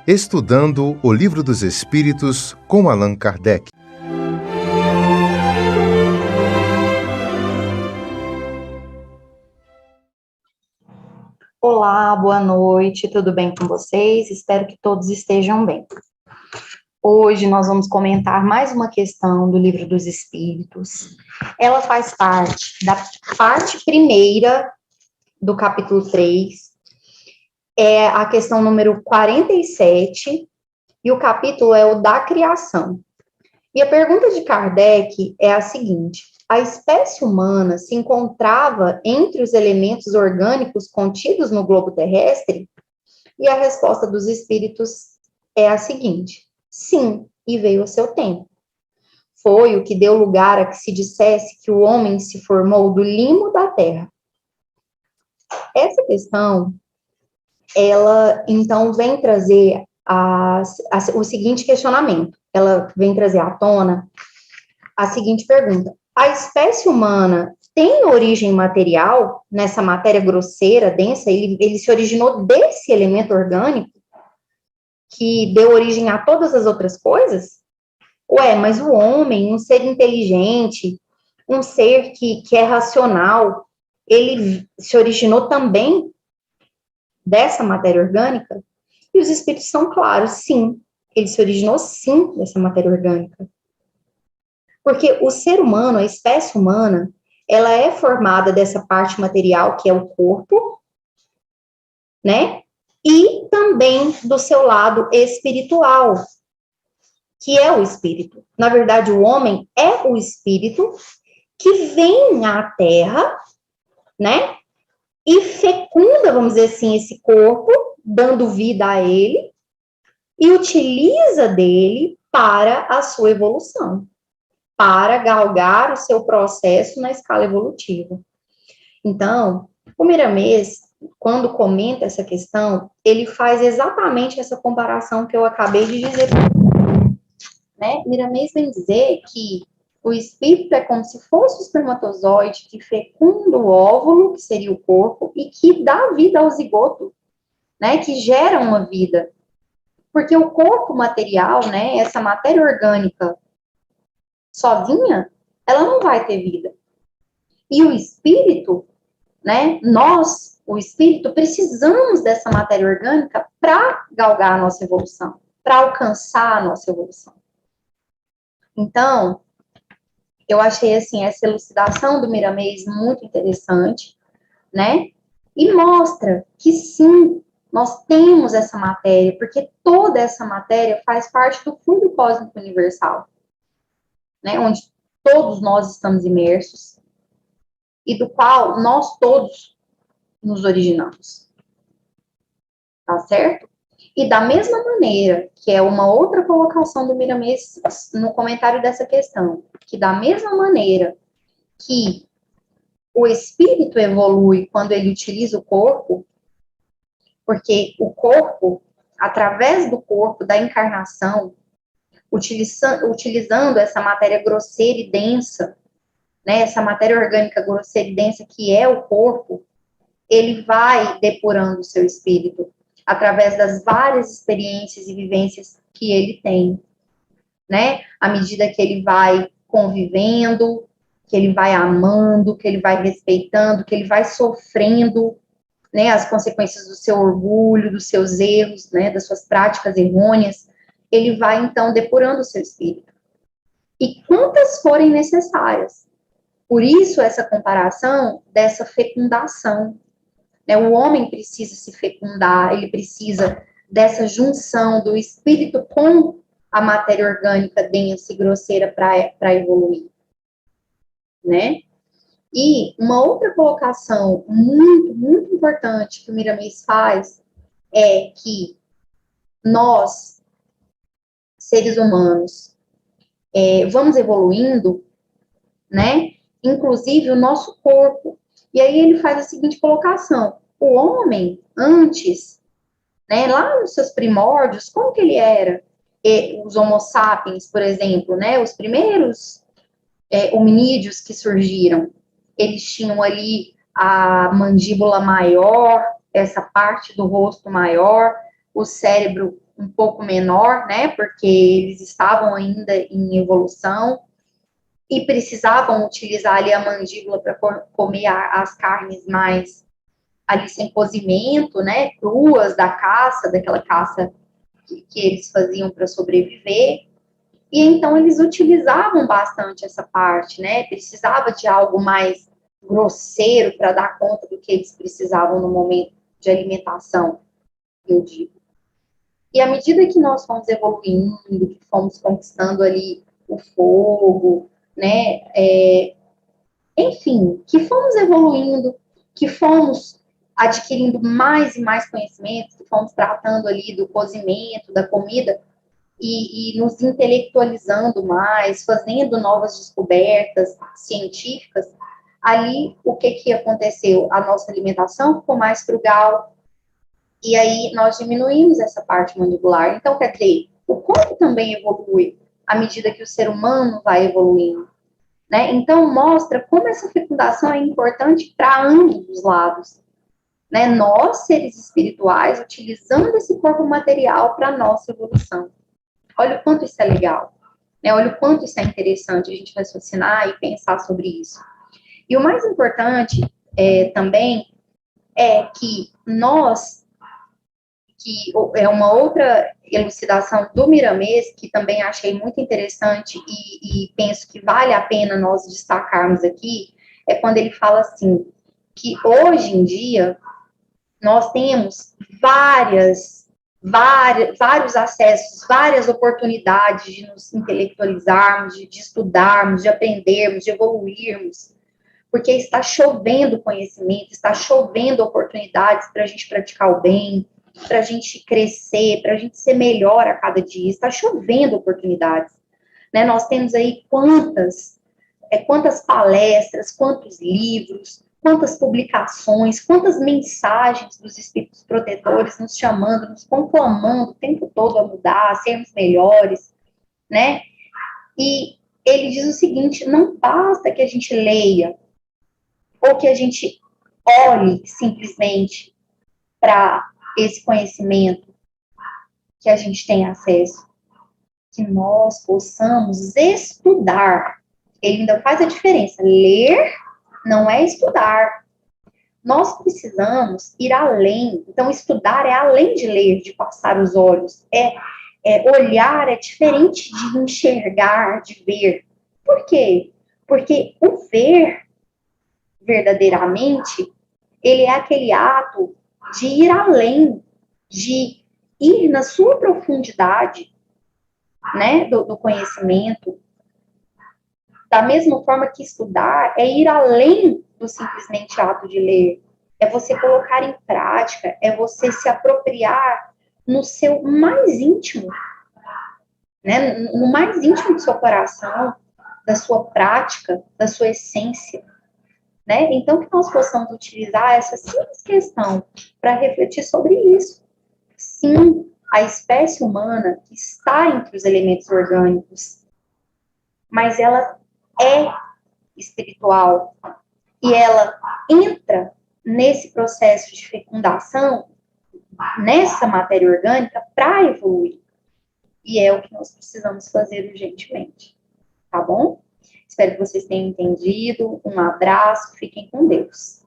Estudando o Livro dos Espíritos com Allan Kardec. Olá, boa noite, tudo bem com vocês? Espero que todos estejam bem. Hoje nós vamos comentar mais uma questão do Livro dos Espíritos. Ela faz parte da parte primeira do capítulo 3, é a questão número 47, e o capítulo é o da criação. E a pergunta de Kardec é a seguinte: a espécie humana se encontrava entre os elementos orgânicos contidos no globo terrestre? E a resposta dos espíritos é a seguinte: sim, e veio a seu tempo. Foi o que deu lugar a que se dissesse que o homem se formou do limo da terra. Essa questão, ela, então, vem trazer o seguinte questionamento. Ela vem trazer à tona a seguinte pergunta: a espécie humana tem origem material nessa matéria grosseira, densa? Ele se originou desse elemento orgânico que deu origem a todas as outras coisas? Ué, mas o homem, um ser inteligente, um ser que é racional, ele se originou também dessa matéria orgânica? E os espíritos são claros: sim, ele se originou sim dessa matéria orgânica. Porque o ser humano, a espécie humana, ela é formada dessa parte material, que é o corpo, né? E também do seu lado espiritual, que é o espírito. Na verdade, o homem é o espírito que vem à Terra, né? E fecunda, vamos dizer assim, esse corpo, dando vida a ele, e utiliza dele para a sua evolução, para galgar o seu processo na escala evolutiva. Então, o Miramês, quando comenta essa questão, ele faz exatamente essa comparação que eu acabei de dizer. Né? Miramês vem dizer que o espírito é como se fosse o espermatozoide que fecunda o óvulo, que seria o corpo, e que dá vida ao zigoto, né? Que gera uma vida. Porque o corpo material, né? Essa matéria orgânica sozinha, ela não vai ter vida. E o espírito, né? Nós, o espírito, precisamos dessa matéria orgânica para galgar a nossa evolução, para alcançar a nossa evolução. Então, eu achei, assim, essa elucidação do Miramês muito interessante, né? E mostra que, sim, nós temos essa matéria, porque toda essa matéria faz parte do fundo cósmico universal, né? Onde todos nós estamos imersos e do qual nós todos nos originamos. Tá certo? E da mesma maneira, que é uma outra colocação do Miramês no comentário dessa questão, que da mesma maneira que o espírito evolui quando ele utiliza o corpo, porque o corpo, através do corpo, da encarnação, utilizando essa matéria grosseira e densa, né, essa matéria orgânica grosseira e densa que é o corpo, ele vai depurando o seu espírito através das várias experiências e vivências que ele tem, né? À medida que ele vai convivendo, que ele vai amando, que ele vai respeitando, que ele vai sofrendo, né, as consequências do seu orgulho, dos seus erros, né, das suas práticas errôneas, ele vai, então, depurando o seu espírito. E quantas forem necessárias. Por isso, essa comparação dessa fecundação. Né, o homem precisa se fecundar, ele precisa dessa junção do espírito com a matéria orgânica densa e grosseira para evoluir, né? E uma outra colocação muito, muito importante que o Miramês faz é que nós, seres humanos, vamos evoluindo, né? Inclusive o nosso corpo. E aí ele faz a seguinte colocação: o homem, antes, né, lá nos seus primórdios, como que ele era? Os homo sapiens, por exemplo, né, os primeiros hominídeos que surgiram, eles tinham ali a mandíbula maior, essa parte do rosto maior, o cérebro um pouco menor, né, porque eles estavam ainda em evolução e precisavam utilizar ali a mandíbula para comer as carnes mais ali sem cozimento, né, cruas da caça, daquela caça que eles faziam para sobreviver. E então eles utilizavam bastante essa parte, né? Precisava de algo mais grosseiro para dar conta do que eles precisavam no momento de alimentação, eu digo. E à medida que nós fomos evoluindo, que fomos conquistando ali o fogo, né? Enfim, que fomos evoluindo, que fomos adquirindo mais e mais conhecimentos, que fomos tratando ali do cozimento, da comida, e nos intelectualizando mais, fazendo novas descobertas científicas, ali o que aconteceu? A nossa alimentação ficou mais frugal, e aí nós diminuímos essa parte mandibular. Então, quer dizer, o corpo também evolui à medida que o ser humano vai evoluindo, né? Então, mostra como essa fecundação é importante para ambos os lados, né? Nós, seres espirituais, utilizando esse corpo material para a nossa evolução. Olha o quanto isso é legal, né? Olha o quanto isso é interessante a gente raciocinar e pensar sobre isso. E o mais importante também é que nós, que é uma outra elucidação do Miramês, que também achei muito interessante e penso que vale a pena nós destacarmos aqui, é quando ele fala assim, que hoje em dia nós temos vários acessos, várias oportunidades de nos intelectualizarmos, de estudarmos, de aprendermos, de evoluirmos, porque está chovendo conhecimento, está chovendo oportunidades para a gente praticar o bem, para a gente crescer, para a gente ser melhor a cada dia, está chovendo oportunidades, né? Nós temos aí quantas palestras, quantos livros, quantas publicações, quantas mensagens dos espíritos protetores nos chamando, nos conclamando o tempo todo a mudar, a sermos melhores, né? E ele diz o seguinte: não basta que a gente leia ou que a gente olhe simplesmente para esse conhecimento que a gente tem acesso, que nós possamos estudar. Ele ainda faz a diferença. Ler não é estudar. Nós precisamos ir além. Então, estudar é além de ler, de passar os olhos. Olhar é diferente de enxergar, de ver. Por quê? Porque o ver, verdadeiramente, ele é aquele ato de ir além, de ir na sua profundidade, né, do conhecimento. Da mesma forma que estudar é ir além do simplesmente ato de ler. É você colocar em prática, é você se apropriar no seu mais íntimo, né? No mais íntimo do seu coração, da sua prática, da sua essência, né? Então, que nós possamos utilizar essa simples questão para refletir sobre isso. Sim, a espécie humana está entre os elementos orgânicos, mas ela é espiritual e ela entra nesse processo de fecundação, nessa matéria orgânica, para evoluir. E é o que nós precisamos fazer urgentemente. Tá bom? Espero que vocês tenham entendido. Um abraço, fiquem com Deus.